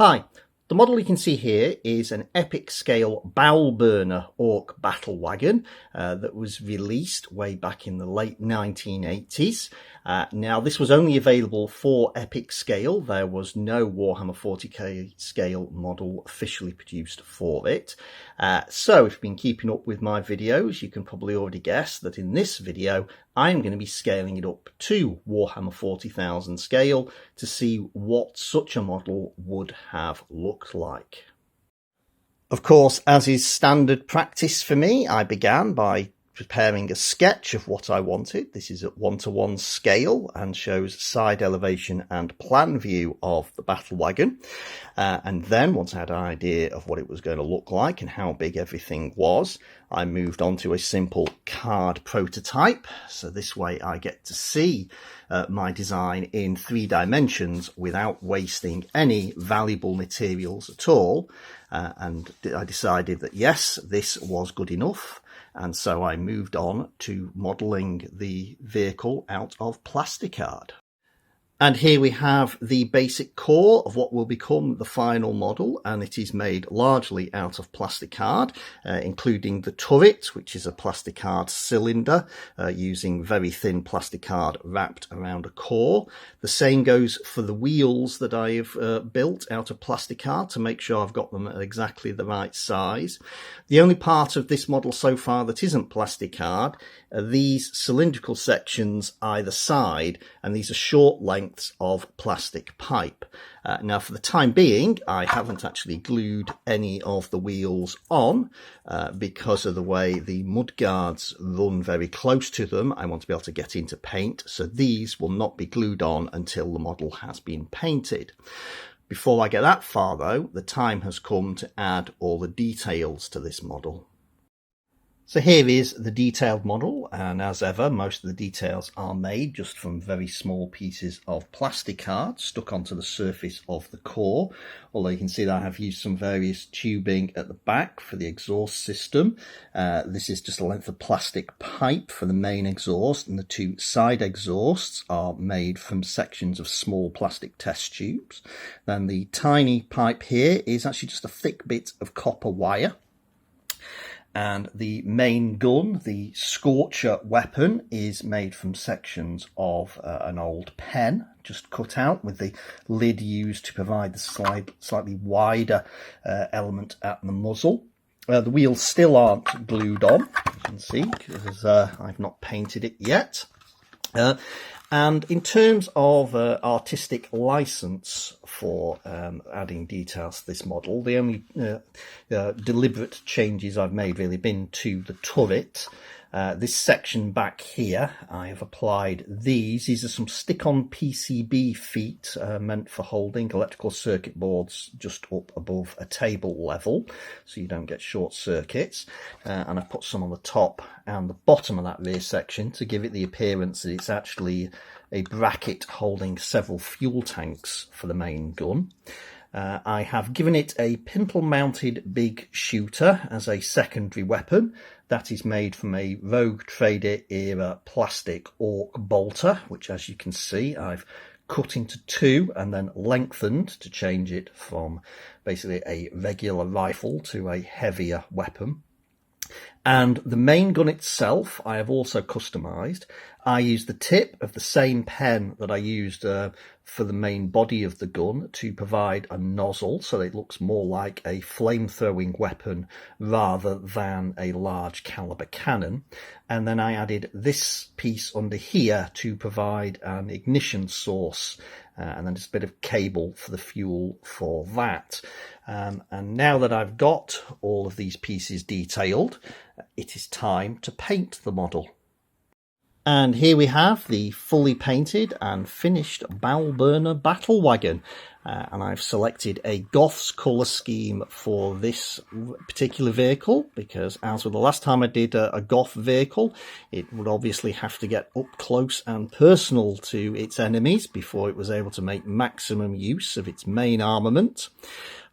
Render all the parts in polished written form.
Hi, the model you can see here is an epic scale Bowleburna orc battle wagon that was released way back in the late 1980s. Now this was only available for epic scale. There was no Warhammer 40k scale model officially produced for it. So if you've been keeping up with my videos, you can probably already guess that in this video I'm going to be scaling it up to Warhammer 40,000 scale to see what such a model would have looked like. Of course, as is standard practice for me, I began by preparing a sketch of what I wanted. This is at 1:1 scale and shows side elevation and plan view of the battle wagon. And then once I had an idea of what it was going to look like and how big everything was, I moved on to a simple card prototype. So this way I get to see my design in 3 dimensions without wasting any valuable materials at all. And I decided that yes, this was good enough. And so I moved on to modelling the vehicle out of plasticard. And here we have the basic core of what will become the final model, and it is made largely out of plasticard, including the turret, which is a plasticard cylinder using very thin plasticard wrapped around a core. The same goes for the wheels that I have built out of plasticard to make sure I've got them at exactly the right size. The only part of this model so far that isn't plasticard are these cylindrical sections either side, and these are short lengths of plastic pipe. Now for the time being I haven't actually glued any of the wheels on because of the way the mud guards run very close to them. I want to be able to get into paint, so these will not be glued on until the model has been painted. Before I get that far though, the time has come to add all the details to this model. So here is the detailed model, and as ever most of the details are made just from very small pieces of plasticard stuck onto the surface of the core, although you can see that I have used some various tubing at the back for the exhaust system. This is just a length of plastic pipe for the main exhaust, and the 2 side exhausts are made from sections of small plastic test tubes. Then the tiny pipe here is actually just a thick bit of copper wire. And the main gun, the Scorcher weapon, is made from sections of an old pen, just cut out, with the lid used to provide the slightly wider element at the muzzle. The wheels still aren't glued on, you can see, because I've not painted it yet. And in terms of artistic license for adding details to this model, the only deliberate changes I've made really been to the turret. This section back here, I have applied these. These are some stick-on PCB feet meant for holding electrical circuit boards just up above a table level, so you don't get short circuits. And I've put some on the top and the bottom of that rear section to give it the appearance that it's actually a bracket holding several fuel tanks for the main gun. I have given it a pimple-mounted big shooter as a secondary weapon. That is made from a Rogue Trader era plastic orc bolter, which, as you can see, I've cut into 2 and then lengthened to change it from basically a regular rifle to a heavier weapon. And the main gun itself I have also customised. I used the tip of the same pen that I used for the main body of the gun to provide a nozzle, so it looks more like a flame-throwing weapon rather than a large caliber cannon. And then I added this piece under here to provide an ignition source, and then just a bit of cable for the fuel for that. And now that I've got all of these pieces detailed, it is time to paint the model. And here we have the fully painted and finished Bowleburna battle wagon. And I've selected a Goth's colour scheme for this particular vehicle because, as with the last time I did a Goth vehicle, it would obviously have to get up close and personal to its enemies before it was able to make maximum use of its main armament.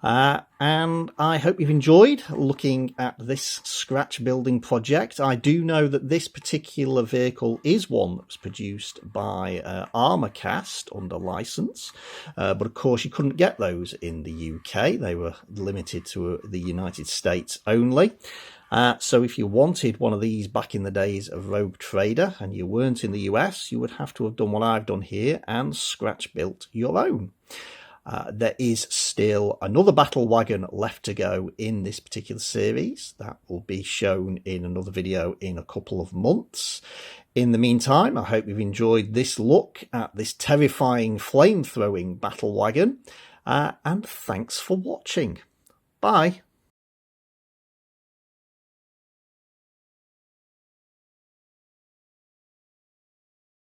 And I hope you've enjoyed looking at this scratch building project. I do know that this particular vehicle is one that was produced by Armourcast under license, but of course course, you couldn't get those in the UK. They were limited to the United States only. So if you wanted one of these back in the days of Rogue Trader and you weren't in the US, you would have to have done what I've done here and scratch built your own. There is still another battle wagon left to go in this particular series. That will be shown in another video in a couple of months. In the meantime, I hope you've enjoyed this look at this terrifying flame-throwing battle wagon. And thanks for watching. Bye.